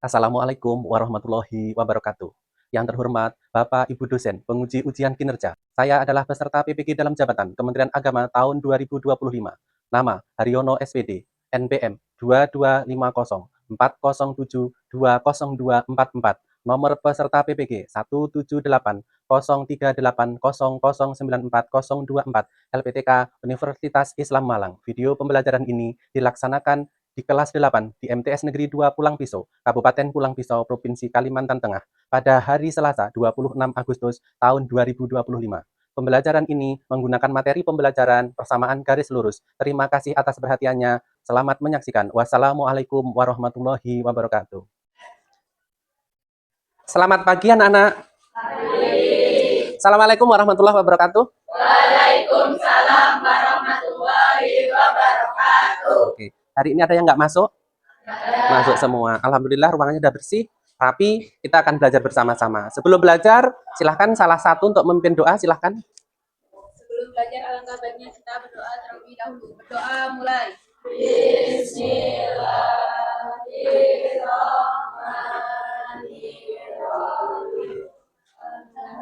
Assalamualaikum warahmatullahi wabarakatuh. Yang terhormat Bapak Ibu dosen penguji ujian kinerja. Saya adalah peserta PPG dalam jabatan Kementerian Agama tahun 2025. Nama Haryono SPD, NPM 225040720244. Nomor peserta PPG 1780380094024, LPTK Universitas Islam Malang. Video pembelajaran ini dilaksanakan di kelas 8 di MTS Negeri 2 Pulang Pisau, Kabupaten Pulang Pisau, Provinsi Kalimantan Tengah, pada hari Selasa 26 Agustus tahun 2025. Pembelajaran ini menggunakan materi pembelajaran persamaan garis lurus. Terima kasih atas perhatiannya. Selamat menyaksikan. Wassalamualaikum warahmatullahi wabarakatuh. Selamat pagi anak-anak. Assalamualaikum warahmatullahi wabarakatuh. Waalaikumsalam warahmatullahi wabarakatuh. Oke. Hari ini ada yang nggak masuk? Masuk semua. Alhamdulillah ruangannya udah bersih, rapi. Kita akan belajar bersama-sama. Sebelum belajar, silahkan salah satu untuk memimpin doa, silahkan. Sebelum belajar alangkah baiknya kita berdoa terlebih dahulu. Berdoa mulai. Bismillahirrahmanirrahim.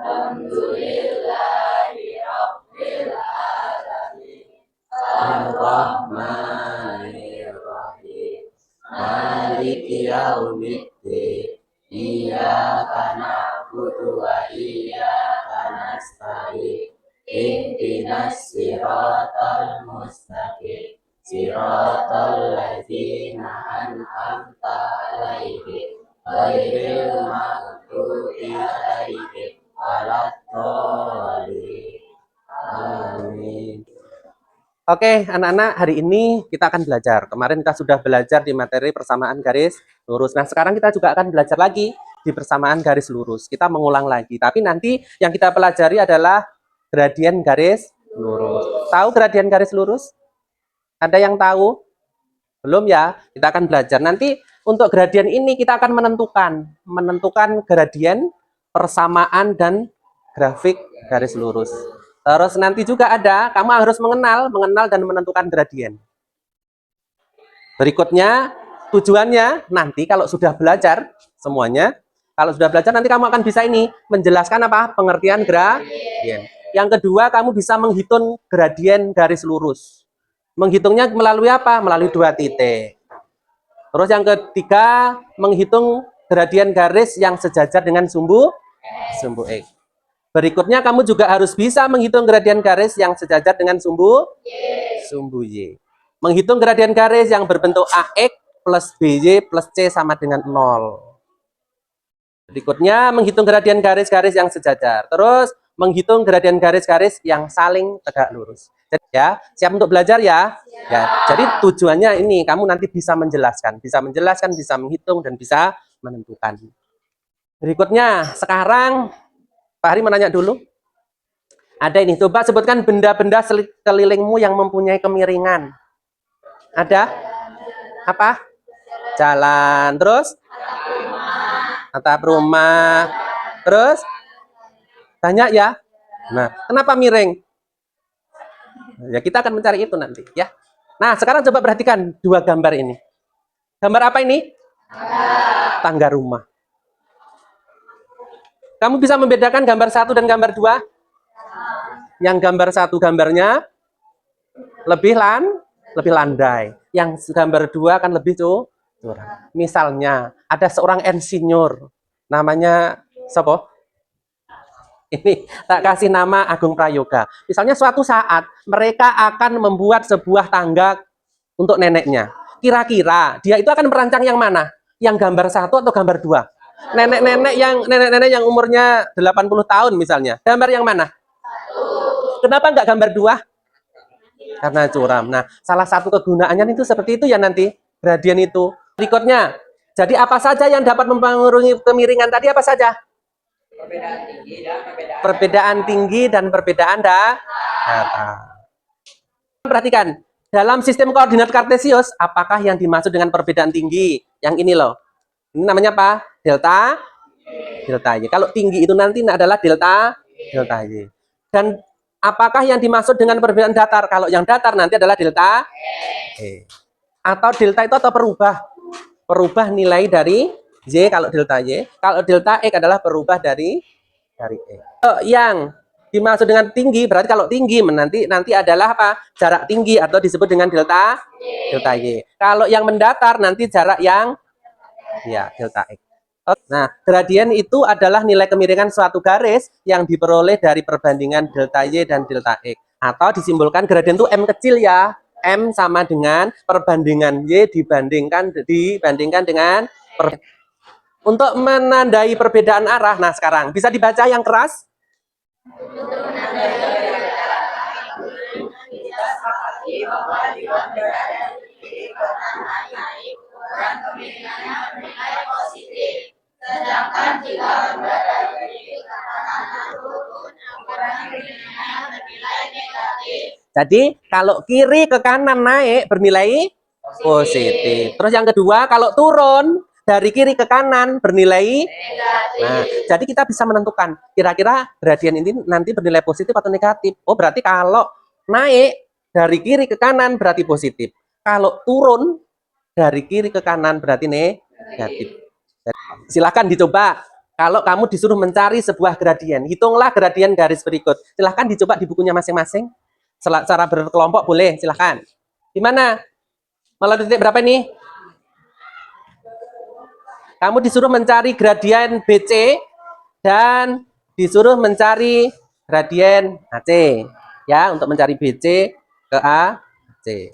Alhamdulillahirabbil alamin. Ar-Rahmanir-Rahim. Maliki yaumiddin. Iyyaka na'budu wa iyyaka nasta'in. Ihdinas siratal mustaqim. Siratal ladzina an'amta 'alaihim ghairil maghdubi 'alaihim waladdallin. Amin. Oke, anak-anak, hari ini kita akan belajar. Kemarin kita sudah belajar di materi persamaan garis lurus. Nah, sekarang kita juga akan belajar lagi di persamaan garis lurus. Kita mengulang lagi. Tapi nanti yang kita pelajari adalah gradien garis lurus. Tahu gradien garis lurus? Ada yang tahu? Belum ya? Kita akan belajar. Nanti untuk gradien ini kita akan menentukan gradien, persamaan, dan grafik garis lurus. Terus nanti juga ada, kamu harus mengenal dan menentukan gradien. Berikutnya, tujuannya nanti kalau sudah belajar semuanya, nanti kamu akan bisa ini menjelaskan apa? Pengertian gradien. Yang kedua, kamu bisa menghitung gradien garis lurus. Menghitungnya melalui apa? Melalui 2 titik. Terus yang ketiga, menghitung gradien garis yang sejajar dengan sumbu X. Berikutnya kamu juga harus bisa menghitung gradien garis yang sejajar dengan sumbu Y. Menghitung gradien garis yang berbentuk AX plus BY plus C sama dengan 0. Berikutnya menghitung gradien garis-garis yang sejajar. Terus menghitung gradien garis-garis yang saling tegak lurus. Jadi ya, siap untuk belajar ya? Ya. Jadi tujuannya ini, kamu nanti bisa menjelaskan, bisa menghitung dan bisa menentukan. Berikutnya, sekarang Pak Hari menanya dulu. Ada ini, coba sebutkan benda-benda sekelilingmu yang mempunyai kemiringan. Ada? Apa? Jalan. Terus? Atap rumah. Terus? Banyak ya? Nah, kenapa miring? Ya, kita akan mencari itu nanti ya. Nah, sekarang coba perhatikan 2 gambar ini. Gambar apa ini? Tangga rumah. Kamu bisa membedakan gambar 1 dan gambar 2? Yang gambar 1 gambarnya lebih landai. Yang gambar 2 kan lebih curang. Misalnya, ada seorang insinyur. Namanya siapa? Ini tak kasih nama Agung Prayoga. Misalnya suatu saat mereka akan membuat sebuah tangga untuk neneknya. Kira-kira dia itu akan merancang yang mana? Yang gambar 1 atau gambar 2? Nenek-nenek yang umurnya 80 tahun misalnya. Gambar yang mana? Kenapa enggak gambar 2? Karena curam. Nah, salah satu kegunaannya itu seperti itu ya nanti. Gradien itu. Berikutnya, jadi apa saja yang dapat mempengaruhi kemiringan tadi apa saja? Perbedaan tinggi dan perbedaan datar. Perhatikan, dalam sistem koordinat kartesius, apakah yang dimaksud dengan perbedaan tinggi? Yang ini loh. Ini namanya apa? Delta Y. Kalau tinggi itu nanti adalah delta Y. Dan apakah yang dimaksud dengan perbedaan datar? Kalau yang datar nanti adalah delta E. Atau delta itu atau perubah nilai dari Y kalau delta Y. Kalau delta X adalah berubah dari X. Yang dimaksud dengan tinggi berarti kalau tinggi nanti adalah apa? Jarak tinggi atau disebut dengan delta Y. Kalau yang mendatar nanti jarak yang ya delta X. Nah, gradien itu adalah nilai kemiringan suatu garis yang diperoleh dari perbandingan delta Y dan delta X. Atau disimbolkan gradien itu M kecil ya. M sama dengan perbandingan Y dibandingkan dengan untuk menandai perbedaan arah. Nah, sekarang bisa dibaca yang keras? Sedangkan jika berada di kiri kanan turun, bernilai negatif. Jadi kalau kiri ke kanan naik bernilai positif. Terus yang kedua kalau turun dari kiri ke kanan bernilai negatif. Nah, jadi kita bisa menentukan kira-kira gradien ini nanti bernilai positif atau negatif. Oh, berarti kalau naik dari kiri ke kanan berarti positif. Kalau turun dari kiri ke kanan berarti negatif. Silahkan dicoba. Kalau kamu disuruh mencari sebuah gradien, hitunglah gradien garis berikut. Silahkan dicoba di bukunya masing-masing. Cara berkelompok boleh, silahkan. Gimana? Melalui titik berapa nih? Kamu disuruh mencari gradien BC dan disuruh mencari gradien AC. Ya, untuk mencari BC ke AC.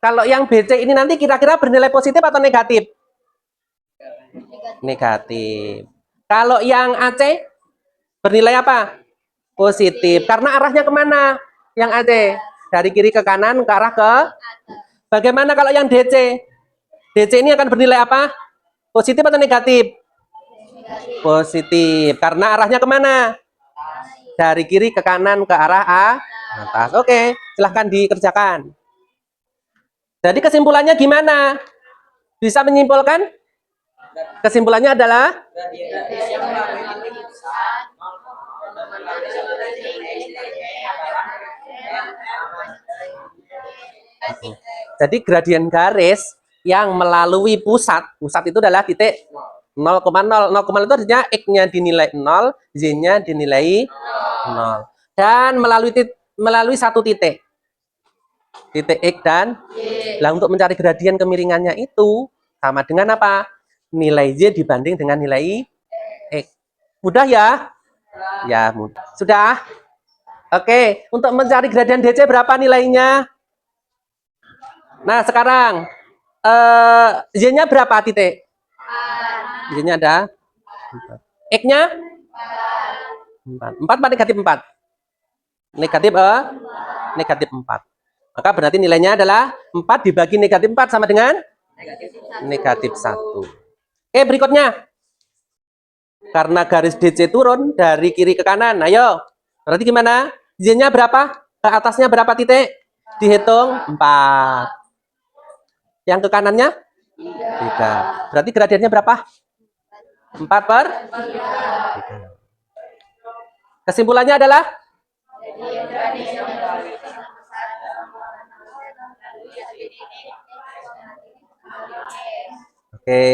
Kalau yang BC ini nanti kira-kira bernilai positif atau negatif? Negatif. Kalau yang AC bernilai apa? Positif. Karena arahnya kemana? Yang AC dari kiri ke kanan ke arah ke. Bagaimana kalau yang DC? DC ini akan bernilai apa? Positif atau negatif? Positif. Karena arahnya kemana? Dari kiri ke kanan ke arah atas. Oke, silahkan dikerjakan. Jadi kesimpulannya gimana? Bisa menyimpulkan? Kesimpulannya adalah jadi gradien garis yang melalui pusat itu adalah titik 0,0. 0,0 itu artinya X-nya dinilai 0, Y-nya dinilai 0. Dan melalui satu titik X dan Y. Lah untuk mencari gradien kemiringannya itu sama dengan apa? Nilai Y dibanding dengan nilai X. Mudah ya? Ya, mudah. Sudah? Oke, untuk mencari gradien DC berapa nilainya? Nah, sekarang Y-nya berapa titik? Y-nya ada 4. X-nya 4. 4 apa negatif 4? Negatif negatif 4. Maka berarti nilainya adalah 4 dibagi negatif 4 sama dengan negatif 1. Oke, berikutnya. Karena garis DC turun dari kiri ke kanan. Ayo. Berarti gimana? Y-nya berapa? Ke atasnya berapa titik? Dihitung 4. Yang ke kanannya 3. Berarti gradiennya berapa? 4/3. Kesimpulannya adalah oke,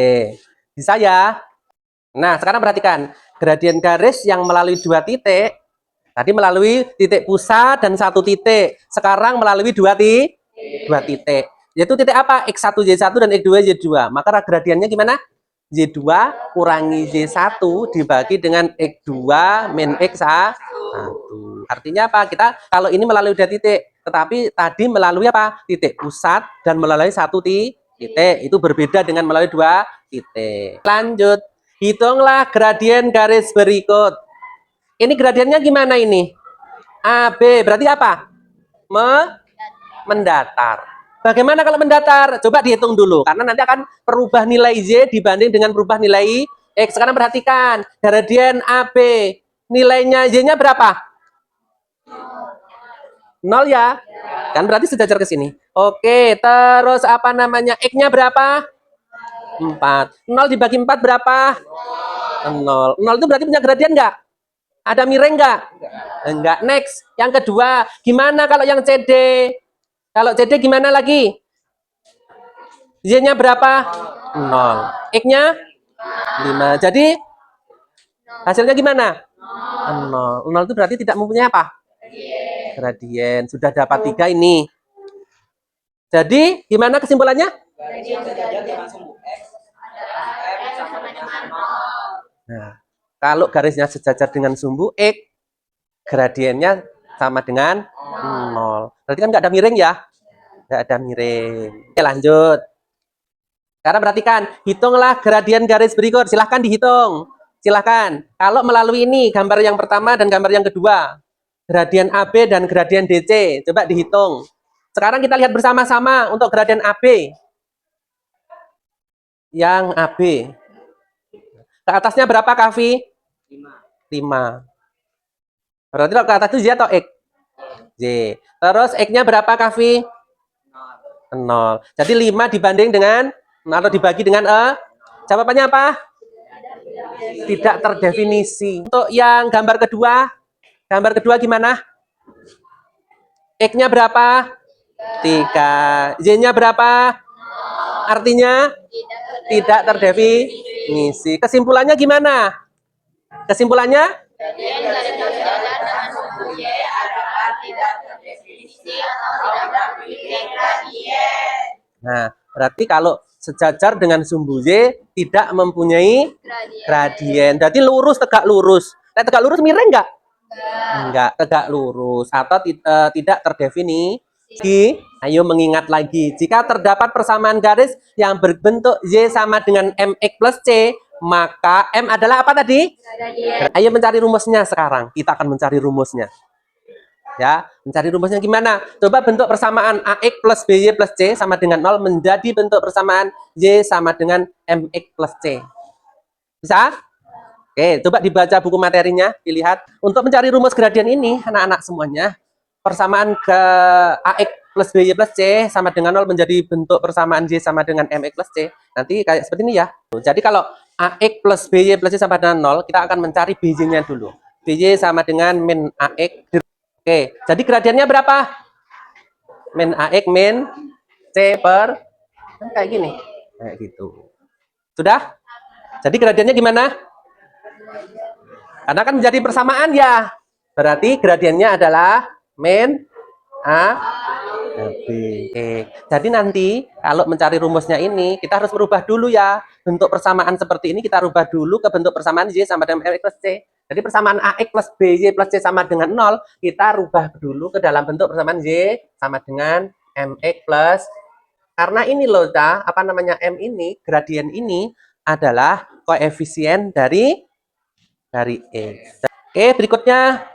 bisa ya. Nah, sekarang perhatikan gradien garis yang melalui 2 titik. Tadi melalui titik pusat dan 1 titik. Sekarang melalui 2 titik. Yaitu titik apa? X1 Y1 dan X2 Y2. Maka gradiennya gimana? Y2 kurangi Y1 dibagi dengan X2 min X1. Artinya apa? Kita kalau ini melalui 2 titik, tetapi tadi melalui apa? Titik pusat dan melalui 1 titik. Itu berbeda dengan melalui 2 titik. Lanjut, hitunglah gradien garis berikut. Ini gradiennya gimana ini? AB, berarti apa? Mendatar. Bagaimana kalau mendatar? Coba dihitung dulu, karena nanti akan perubah nilai Y dibanding dengan perubah nilai X. Sekarang perhatikan, gradien AB, nilainya Y-nya berapa? 0 ya? Kan berarti sejajar ke sini. Oke, terus apa namanya? X-nya berapa? 4. 0 dibagi 4 berapa? 0. 0 itu berarti punya gradien enggak? Ada miring enggak? Enggak. Next. Yang kedua, gimana kalau yang CD? Kalau CD gimana lagi? Y-nya berapa? 0. X-nya 5. Jadi hasilnya gimana? 0. 0 itu berarti tidak mempunyai apa? Gradien. Sudah dapat 3 ini. Jadi gimana kesimpulannya? Nah, kalau garisnya sejajar dengan sumbu X, gradiennya sama dengan 0. Berarti kan nggak ada miring ya? Nggak ada miring. Oke, lanjut. Sekarang perhatikan, hitunglah gradien garis berikut. Silahkan dihitung. Silahkan. Kalau melalui ini, gambar yang pertama dan gambar yang kedua. Gradien AB dan gradien DC. Coba dihitung. Sekarang kita lihat bersama-sama untuk gradien AB. Yang AB. Ke atasnya berapa, Kavi? 5. Berarti kalau ke atas itu Z atau X? Z. Terus X-nya berapa, Kavi? 0. Jadi 5 dibanding dengan, atau dibagi dengan E. Jawabannya apa? Tidak terdefinisi. Untuk yang gambar kedua gimana? X-nya berapa? 3. Y-nya berapa? Artinya tidak terdefinisi. Kesimpulannya gimana? Kesimpulannya? Nah, berarti kalau sejajar dengan sumbu Y tidak mempunyai gradien. Jadi lurus, tegak lurus. Nah, tegak lurus miring nggak? Enggak, tegak lurus atau tidak terdefinisi. Ayo mengingat lagi. Jika terdapat persamaan garis yang berbentuk Y sama dengan MX plus C, maka M adalah apa tadi? Ayo mencari rumusnya sekarang. Kita akan mencari rumusnya. Ya, mencari rumusnya gimana? Coba bentuk persamaan AX plus BY plus C sama dengan 0 menjadi bentuk persamaan Y sama dengan MX plus C. Bisa? Oke, coba dibaca buku materinya, dilihat. Untuk mencari rumus gradien ini, anak-anak semuanya, persamaan ke AX plus BY plus C sama dengan 0 menjadi bentuk persamaan Y sama dengan MX plus C. Nanti kayak seperti ini ya. Jadi kalau AX plus BY plus C sama dengan 0, kita akan mencari BY-nya dulu. BY sama dengan min AX. Oke, jadi gradiennya berapa? Min AX min C per, kan kayak gini. Kayak gitu. Sudah? Jadi gradiennya gimana? Karena kan menjadi persamaan ya. Berarti gradiennya adalah min A B. Oke. Jadi nanti kalau mencari rumusnya ini, kita harus merubah dulu ya. Bentuk persamaan seperti ini kita rubah dulu ke bentuk persamaan Y sama dengan MX plus C. Jadi persamaan AX plus BY plus C sama dengan 0, kita rubah dulu ke dalam bentuk persamaan Y sama dengan MX plus. Karena ini loh, apa namanya, M ini, gradien ini adalah koefisien dari X. Oke, berikutnya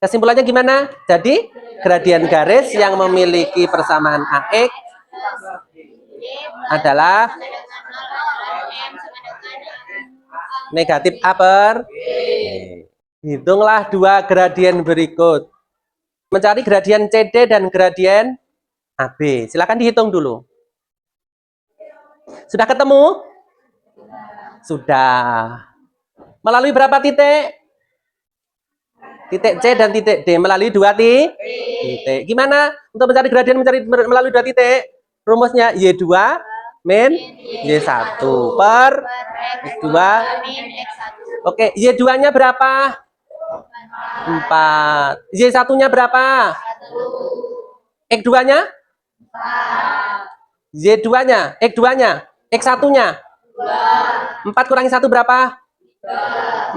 kesimpulannya gimana? Jadi gradien garis yang memiliki persamaan AX adalah negatif A per B. Hitunglah dua gradien berikut. Mencari gradien CD dan gradien AB. Silakan dihitung dulu. Sudah ketemu? Sudah. Melalui berapa titik? Titik C dan titik D. Melalui 2 titik. Gimana untuk mencari gradien melalui 2 titik? Rumusnya Y2 min Y1 per X2 min X1. Oke, Y2-nya berapa? 4. Y1-nya berapa? 1. X2-nya? 4. Y2-nya, X2-nya, X1-nya? 2. 4 kurangi 1 berapa?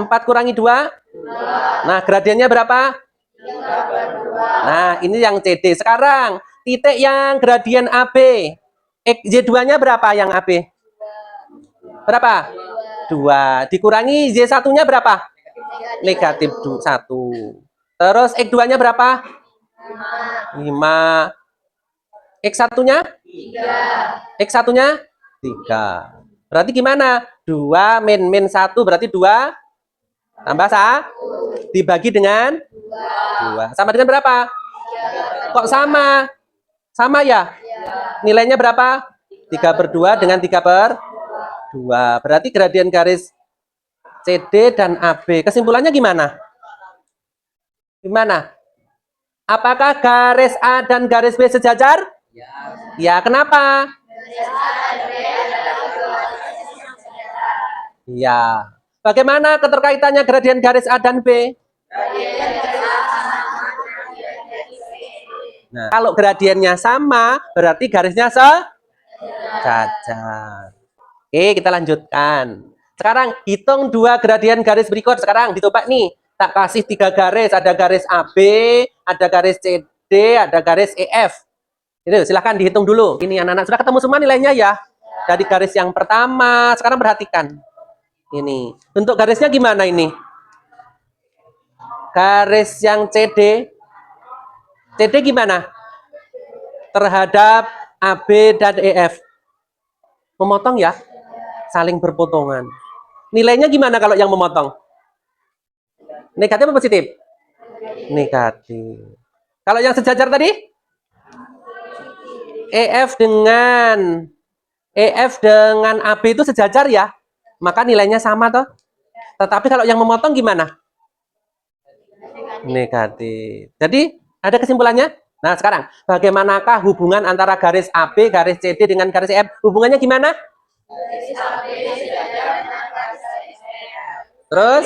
4 kurangi 2? 2. Nah, gradiennya berapa? 3/2. Nah, ini yang CD. Sekarang, titik yang gradien AB. Y2-nya berapa yang AB? Berapa? 2. Dikurangi Y1-nya berapa? Negatif 1. Terus X2-nya berapa? 5. X1-nya? 3. X1-nya? 3. Berarti gimana? 2 min 1 berarti 2 tambah 1 dibagi dengan 2. Sama dengan berapa? 3. Kok sama? Sama ya? Nilainya berapa? 3/2 dengan 3/2. Berarti gradien garis CD dan AB. Kesimpulannya gimana? Gimana? Apakah garis A dan garis B sejajar? Ya, kenapa? Iya. Bagaimana keterkaitannya gradien garis A dan B? Nah, kalau gradiennya sama, berarti garisnya sejajar. Oke, kita lanjutkan. Sekarang hitung dua gradien garis berikut. Sekarang dicoba nih. Tak kasih 3 garis. Ada garis AB, ada garis CD, ada garis EF. Itu silahkan dihitung dulu. Ini anak-anak sudah ketemu semua nilainya ya. Dari garis yang pertama. Sekarang perhatikan. Ini. Bentuk garisnya gimana ini? Garis yang CD. CD gimana? Terhadap AB dan EF. Memotong ya? Saling berpotongan. Nilainya gimana kalau yang memotong? Negatif atau positif? Negatif. Kalau yang sejajar tadi? EF dengan AB itu sejajar ya? Maka nilainya sama toh? Tetapi kalau yang memotong gimana? Negatif. Jadi ada kesimpulannya? Nah sekarang, bagaimanakah hubungan antara garis AB, garis CD dengan garis EF? Hubungannya gimana? Terus?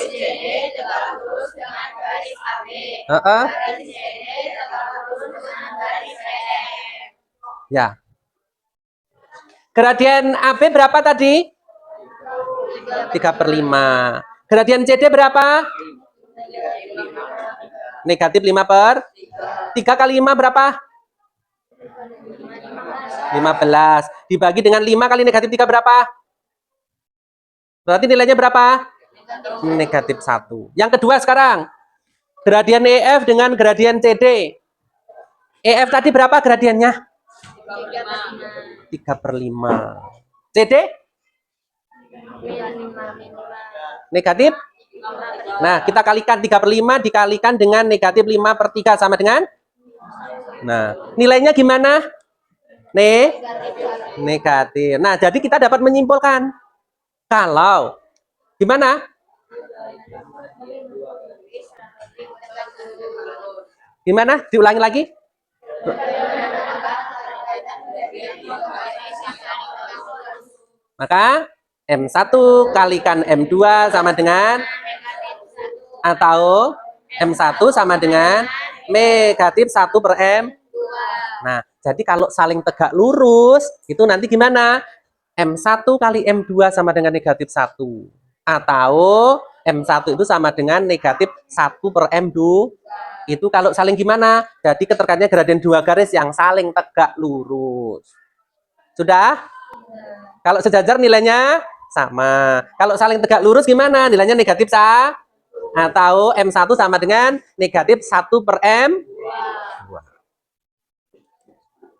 Ya. Gradien AB berapa tadi? 3/5. Gradien CD berapa? Negatif 5/3 kali 5 berapa? 15. Dibagi dengan 5 kali negatif 3 berapa? Berarti nilainya berapa? Negatif 1. Yang kedua sekarang. Gradien EF dengan gradien CD. EF tadi berapa gradiennya? 3/5. CD? Negatif? Nah, kita kalikan 3/5 dikalikan dengan negatif 5/3 sama dengan? Nah, nilainya gimana? Negatif. Nah, jadi kita dapat menyimpulkan kalau gimana? Gimana? Diulangi lagi. Maka M1 kalikan M2 sama dengan atau M1 sama dengan negatif 1/M. Nah, jadi kalau saling tegak lurus, itu nanti gimana? M1 kali M2 sama dengan negatif 1. Atau M1 itu sama dengan negatif 1/M2. Itu kalau saling gimana? Jadi keterkaitannya gradien dua garis yang saling tegak lurus. Sudah? Kalau sejajar nilainya sama. Kalau saling tegak lurus gimana? Nilainya negatif atau M1 sama dengan negatif 1/M.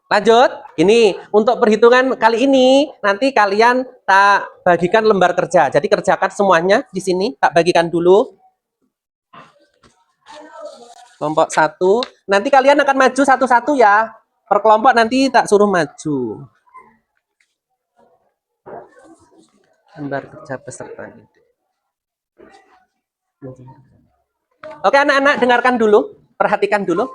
Lanjut. Ini untuk perhitungan kali ini nanti kalian tak bagikan lembar kerja. Jadi kerjakan semuanya di sini. Tak bagikan dulu. Kelompok 1. Nanti kalian akan maju satu-satu ya. Per kelompok nanti tak suruh maju. Lembar kerja peserta. Oke anak-anak dengarkan dulu. Perhatikan dulu.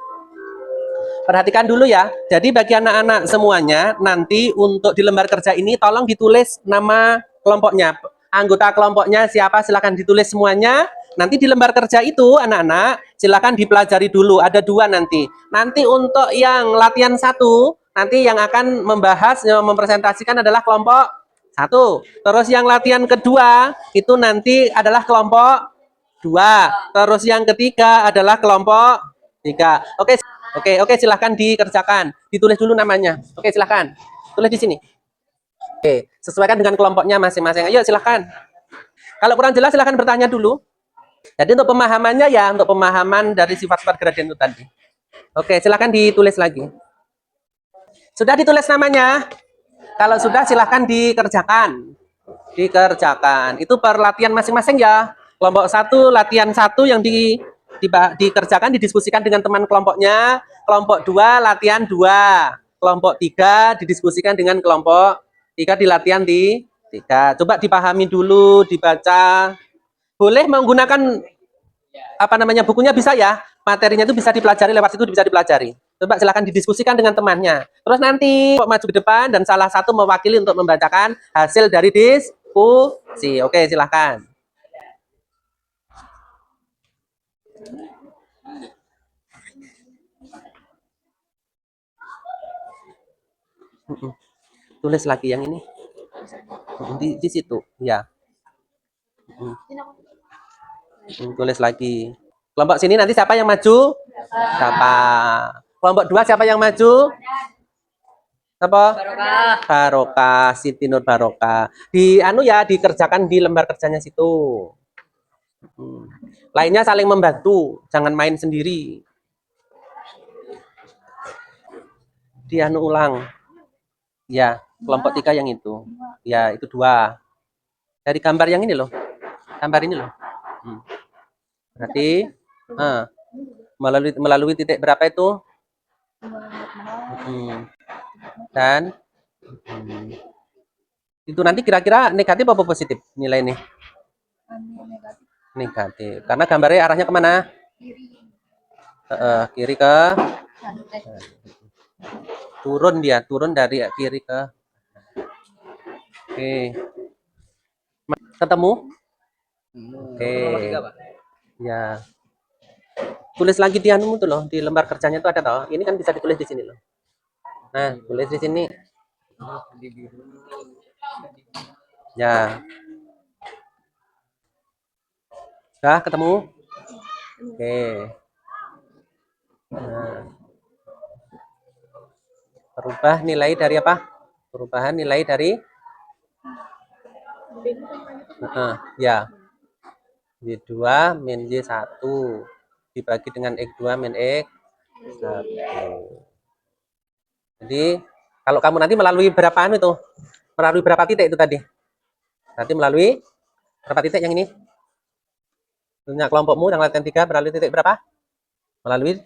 Perhatikan dulu ya. Jadi bagi anak-anak semuanya, nanti untuk di lembar kerja ini tolong ditulis nama kelompoknya. Anggota kelompoknya siapa silakan ditulis semuanya. Nanti di lembar kerja itu anak-anak silakan dipelajari dulu. Ada 2 nanti. Nanti untuk yang latihan 1, nanti yang akan membahas, yang mempresentasikan adalah kelompok 1. Terus yang latihan kedua itu nanti adalah kelompok 2. Terus yang ketiga adalah kelompok 3. Oke, silahkan dikerjakan. Ditulis dulu namanya. Oke, silahkan. Tulis di sini. Oke, sesuaikan dengan kelompoknya masing-masing. Ayo, silahkan. Kalau kurang jelas, silahkan bertanya dulu. Jadi untuk pemahamannya ya, untuk pemahaman dari sifat-sifat gradien itu tadi. Oke, silahkan ditulis lagi. Sudah ditulis namanya? Kalau sudah, silahkan dikerjakan. Dikerjakan. Itu per latihan masing-masing ya. Kelompok 1, latihan 1 yang dikerjakan, didiskusikan dengan teman kelompoknya. Kelompok 2, latihan 2. Kelompok 3, didiskusikan dengan kelompok 3 di latihan 3. Coba dipahami dulu, dibaca. Boleh menggunakan bukunya bisa ya. Materinya itu bisa dipelajari, lewat situ bisa dipelajari. Coba silakan didiskusikan dengan temannya. Terus nanti maju ke depan dan salah satu mewakili untuk membacakan hasil dari Diskusi. Oke, silahkan. Tulis lagi yang ini. Di situ, ya. Tulis lagi. Kelompok sini nanti siapa yang maju? Siapa? Kelompok 2 siapa yang maju? Siapa? Barokah, Siti Nur Barokah. Di anu ya, dikerjakan di lembar kerjanya situ. Lainnya saling membantu, jangan main sendiri. Di anu ulang. Ya, kelompok 3 yang itu. Ya, itu 2. Dari gambar yang ini loh. Gambar ini loh. Berarti melalui titik berapa itu? Dan itu nanti kira-kira negatif apa positif nilai ini? Negatif. Karena gambarnya arahnya kemana? Kiri ke turun dia, turun dari kiri ke. Oke. Ketemu? Oke. Ya. Tulis lagi di anu tuh loh, di lembar kerjanya tuh ada toh. Ini kan bisa ditulis di sini loh. Nah, tulis di sini. Ya. Sudah ketemu? Oke. Nah. Perubah nilai dari apa? Perubahan nilai dari ya. Y2 min Y1 dibagi dengan X2 min X1. Jadi, kalau kamu nanti melalui berapa anu itu? Melalui berapa titik itu tadi? Nanti melalui berapa titik yang ini? Punya kelompokmu yang latihan 3 melalui titik berapa? Melalui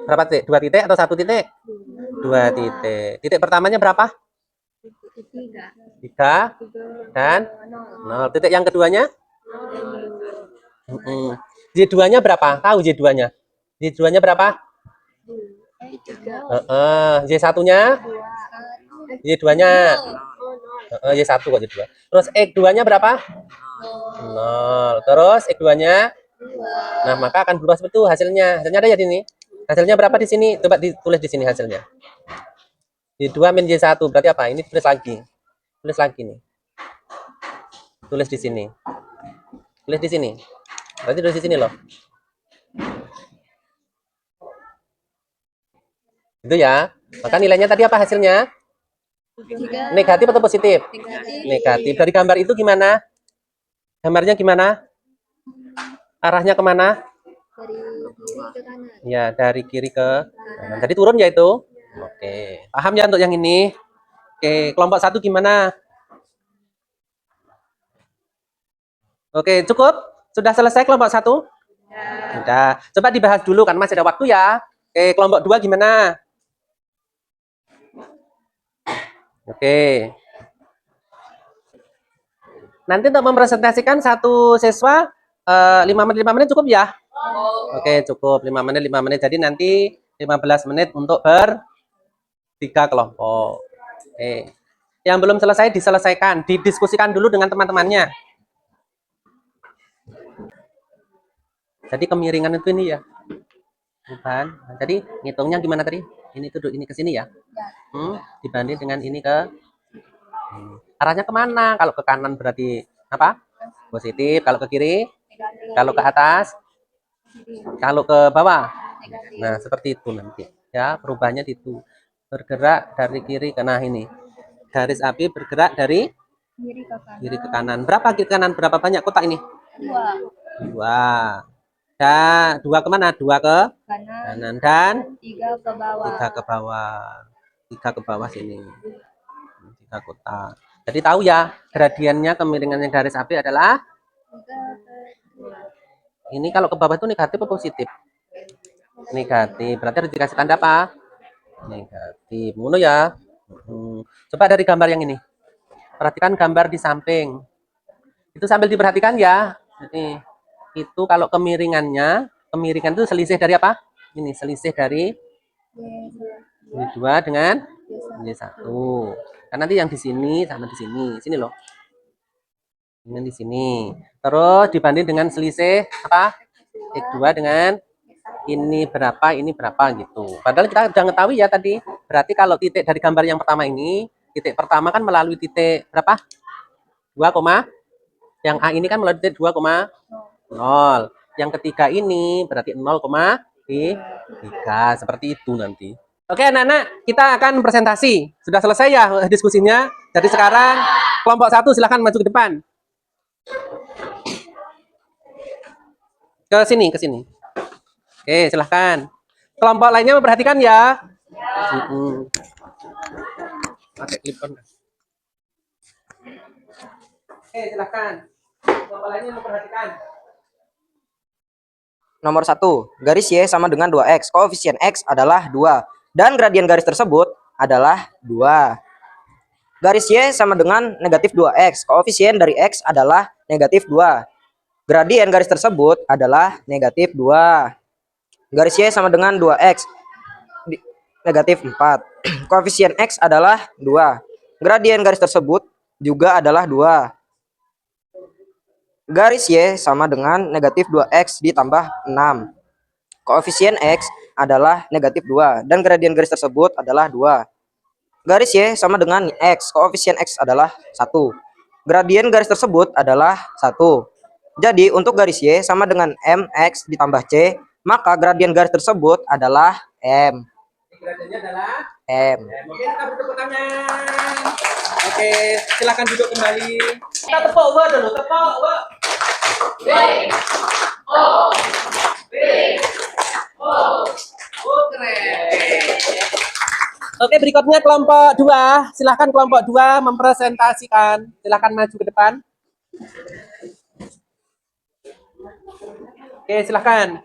berapa titik? 2 titik atau 1 titik? 2 titik. Titik pertamanya berapa? 3 dan 0. Titik yang keduanya? Y2-nya berapa? Tahu Y2-nya? Y2-nya berapa? Y1-nya? Y2-nya? Y1 kok Y2. Terus X2-nya berapa? 0. Terus X2-nya? Nah, maka akan berubah seperti itu hasilnya. Hasilnya ada ya di sini? Hasilnya berapa di sini? Coba ditulis di sini hasilnya. Y2 min Y1 berarti apa? Ini tulis lagi. Tulis lagi nih. Tulis di sini. Tulis di sini. Berarti tulis di sini loh. Itu ya. Maka nilainya tadi apa hasilnya? Negatif atau positif? Negatif. Dari gambar itu gimana? Gambarnya gimana? Arahnya kemana? Ya, dari kiri ke kanan. Jadi turun ya itu? Oke. Paham ya untuk yang ini? Oke, kelompok 1 gimana? Oke, cukup? Sudah selesai kelompok 1? Sudah. Coba dibahas dulu kan masih ada waktu ya. Oke, kelompok 2 gimana? Oke. Nanti untuk mempresentasikan satu siswa 5 menit cukup ya? Oke, cukup 5 menit. Jadi nanti 15 menit untuk 3 kelompok. Oke. Yang belum selesai diselesaikan, didiskusikan dulu dengan teman-temannya. Jadi kemiringan itu ini ya. Bukan. Jadi ngitungnya gimana tadi? Ini tuh ini ke sini ya. Dibanding dengan ini ke arahnya kemana? Kalau ke kanan berarti apa? Positif. Kalau ke kiri? Kalau ke atas? Kalau ke bawah? Nah, seperti itu nanti. Ya, perubahannya itu. Bergerak dari kiri ke nah ini. Garis api bergerak dari kiri ke kanan. Berapa kiri ke kanan? Berapa banyak kotak ini? 2. Dan 2 kemana? 2 ke kanan dan 3 ke bawah. 3 ke bawah. 3 ke bawah sini. 3 kotak. Jadi tahu ya, gradiennya kemiringannya garis api adalah ini kalau ke bawah itu negatif atau positif? Negatif. Berarti harus dikasih tanda apa? Negatif. Ngono ya. Coba dari gambar yang ini. Perhatikan gambar di samping. Itu sambil diperhatikan ya. Itu kalau kemiringan itu selisih dari apa? Ini selisih dari Y2 dengan Y1. Kan nanti yang di sini sama di sini. Sini loh. Ini di sini. Terus dibanding dengan selisih apa? X2 dengan ini berapa gitu. Padahal kita udah ngetahui ya tadi. Berarti kalau titik dari gambar yang pertama ini, titik pertama kan melalui titik berapa? 2, yang A ini kan melalui titik 2,0. Yang ketiga ini berarti 0,3. Seperti itu nanti. Oke anak-anak, kita akan presentasi. Sudah selesai ya diskusinya. Jadi sekarang kelompok 1 silahkan maju ke depan. Ke sini, ke sini. Oke, silahkan. Kelompok lainnya memperhatikan ya. Pakai clip on. Oke, silahkan. Kelompok lainnya memperhatikan. Nomor 1, garis Y sama dengan 2X. Koefisien X adalah 2. Dan gradien garis tersebut adalah 2. Garis Y sama dengan negatif 2X. Koefisien dari X adalah negatif 2. Gradien garis tersebut adalah negatif 2. Garis Y sama dengan 2X. Negatif 4. Koefisien X adalah 2. Gradien garis tersebut juga adalah 2. Garis Y sama dengan negatif 2X ditambah 6. Koefisien X adalah negatif 2 dan gradien garis tersebut adalah 2. Garis Y sama dengan X, koefisien X adalah 1. Gradien garis tersebut adalah 1. Jadi untuk garis Y sama dengan MX ditambah C, maka gradien garis tersebut adalah M. Gradiennya adalah M. Oke, kita bertepuk tangan. Oke, silakan duduk kembali. Kita tepuk dulu, tepuk. W O W O. Oh, keren. Oke, berikutnya kelompok 2. Silahkan kelompok 2 mempresentasikan. Silahkan maju ke depan. Oke, silahkan.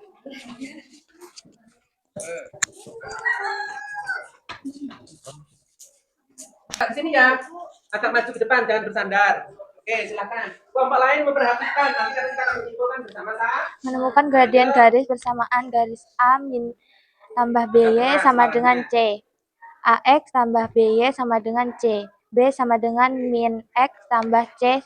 Di sini ya. Agak maju ke depan, jangan bersandar. Oke, silakan. Kelompok lain memperhatikan. Nanti kita akan menyimpulkan bersama-sama. Menemukan gradien garis bersamaan garis A min tambah BY sama dengan C. AX tambah BY sama dengan C. B sama dengan min X tambah C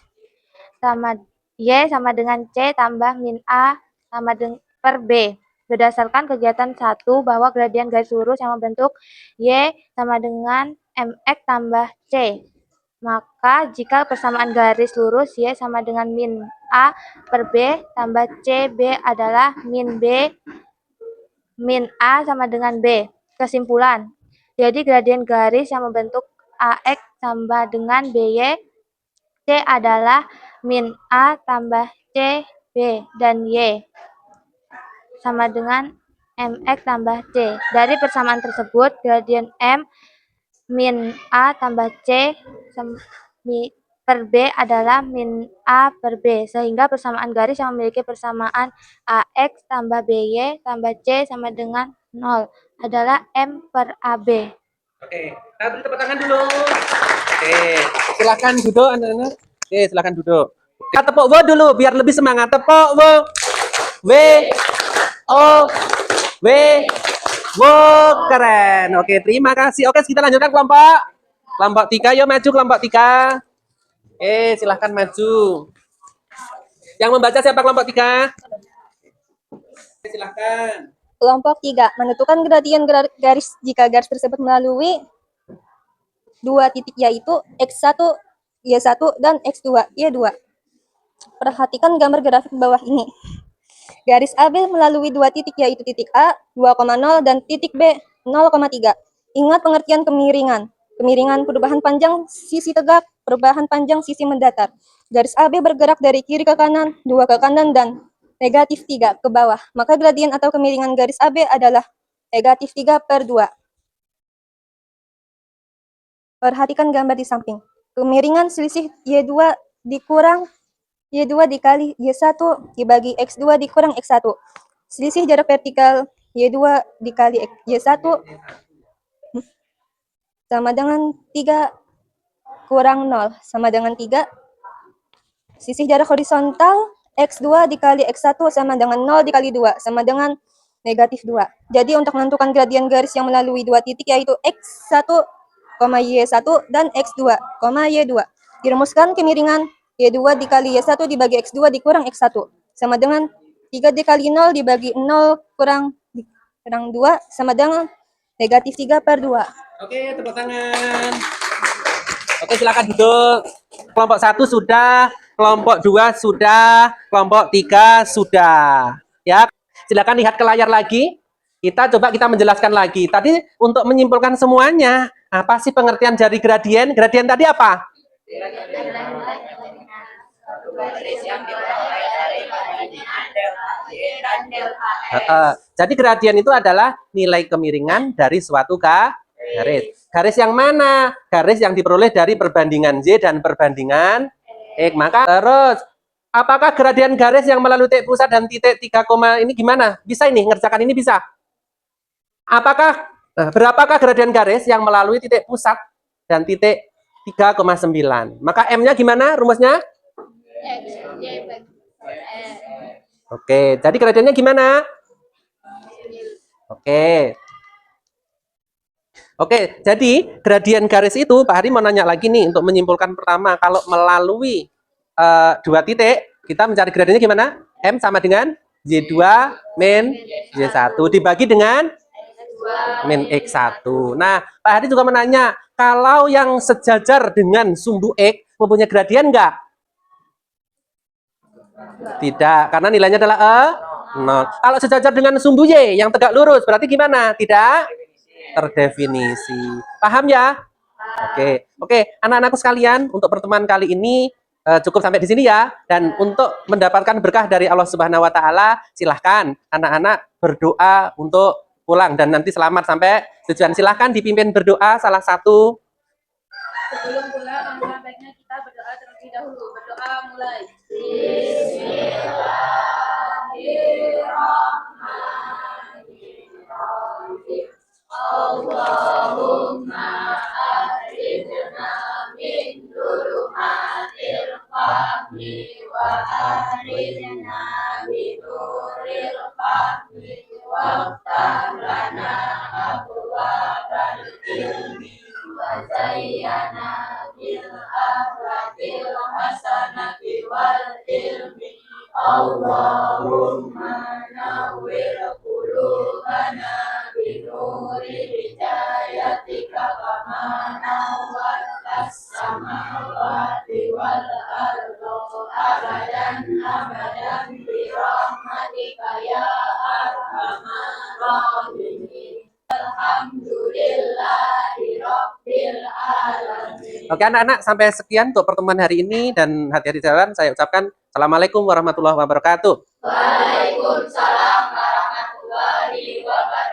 sama Y sama dengan C tambah min A sama dengan per B. Berdasarkan kegiatan 1 bahwa gradien garis lurus yang membentuk Y sama dengan MX tambah C. Maka jika persamaan garis lurus Y sama dengan min A per B tambah C B adalah min B min A sama dengan B. Kesimpulan. Jadi gradien garis yang membentuk AX tambah dengan BY C adalah min A tambah C B dan Y sama dengan MX tambah C. Dari persamaan tersebut gradien M min A tambah C per B adalah min A per B, sehingga persamaan garis yang memiliki persamaan AX tambah BY tambah C sama dengan 0 adalah M per AB. Oke, kita beri tepuk tangan dulu. Oke, silakan duduk anak-anak. Oke, silakan duduk. Kita tepuk W dulu biar lebih semangat. Tepuk W. W O W W, keren. Oke, terima kasih. Oke, kita lanjutkan kelompok 3. Yuk maju kelompok 3. Silahkan maju. Yang membaca siapa kelompok 3? Silahkan. Kelompok 3, menentukan gradien garis jika garis tersebut melalui dua titik yaitu X1, Y1, dan X2, Y2. Perhatikan gambar grafik bawah ini. Garis AB melalui dua titik yaitu titik A 2,0 dan titik B 0,3. Ingat pengertian kemiringan. Kemiringan perubahan panjang sisi tegak, perubahan panjang sisi mendatar. Garis AB bergerak dari kiri ke kanan, 2 ke kanan, dan negatif 3 ke bawah. Maka gradien atau kemiringan garis AB adalah negatif 3 per 2. Perhatikan gambar di samping. Kemiringan selisih Y2 dikurang Y2 dikali Y1 dibagi X2 dikurang X1. Selisih jarak vertikal Y2 dikali Y1 sama dengan 3 kurang 0 sama dengan 3. Sisi jarak horizontal X2 dikali X1 sama dengan 0 dikali 2 sama dengan negatif 2. Jadi untuk menentukan gradien garis yang melalui dua titik yaitu X1, Y1 dan X2, Y2. Dirumuskan kemiringan Y2 dikali Y1 dibagi X2 dikurang X1 sama dengan 3 dikali 0 dibagi 0 kurang 2 sama dengan negatif 3 per 2. Oke, tepuk tangan. Oke, silakan duduk. Kelompok 1 sudah, kelompok 2 sudah, kelompok 3 sudah. Ya, silakan lihat ke layar lagi. Kita menjelaskan lagi. Tadi untuk menyimpulkan semuanya, apa sih pengertian dari gradien? Gradien tadi apa? Jadi gradien itu adalah nilai kemiringan dari suatu garis. Garis yang mana? Garis yang diperoleh dari perbandingan Y dan perbandingan X. Maka terus, apakah gradien garis yang melalui titik pusat dan titik 3, ini gimana? Bisa ini, ngerjakan ini bisa? Berapakah gradien garis yang melalui titik pusat dan titik 3,9? Maka M-nya gimana rumusnya? Oke, jadi gradiennya gimana? Oke, jadi gradien garis itu, Pak Hari mau nanya lagi nih untuk menyimpulkan pertama, kalau melalui dua titik, kita mencari gradiennya gimana? M sama dengan Y2 min Y1 dibagi dengan min X1. Nah, Pak Hari juga menanya, kalau yang sejajar dengan sumbu X mempunyai gradien enggak? Tidak, karena nilainya adalah 0. Kalau sejajar dengan sumbu Y yang tegak lurus, berarti gimana? Tidak terdefinisi. Paham ya? Oke, anak-anakku sekalian, untuk pertemuan kali ini cukup sampai di sini ya. Dan untuk mendapatkan berkah dari Allah Subhanahu wa taala, silahkan anak-anak berdoa untuk pulang dan nanti selamat sampai tujuan. Silahkan dipimpin berdoa salah satu. Sebelum pulang, alangkah baiknya kita berdoa terlebih dahulu. Berdoa mulai. Bismillahirrahmanirrahim. Allahumma akhrijna min dhulumatil fahmi wa akhrijna min nuril fahmi waftah lana abwaabal ilmi wa zayyana bil akhlaqil hasanati wal ilmi. Allahumma nawwir qulubana bi nuri hidayatika kama nawwartas samawati wal ardo abadan abadan bi rahmatika ya arhamar rahimin. Alhamdulillahi rabbil alamin. Oke anak-anak, sampai sekian untuk pertemuan hari ini dan hati-hati jalan. Saya ucapkan Assalamualaikum warahmatullahi wabarakatuh. Waalaikumsalam warahmatullahi wabarakatuh.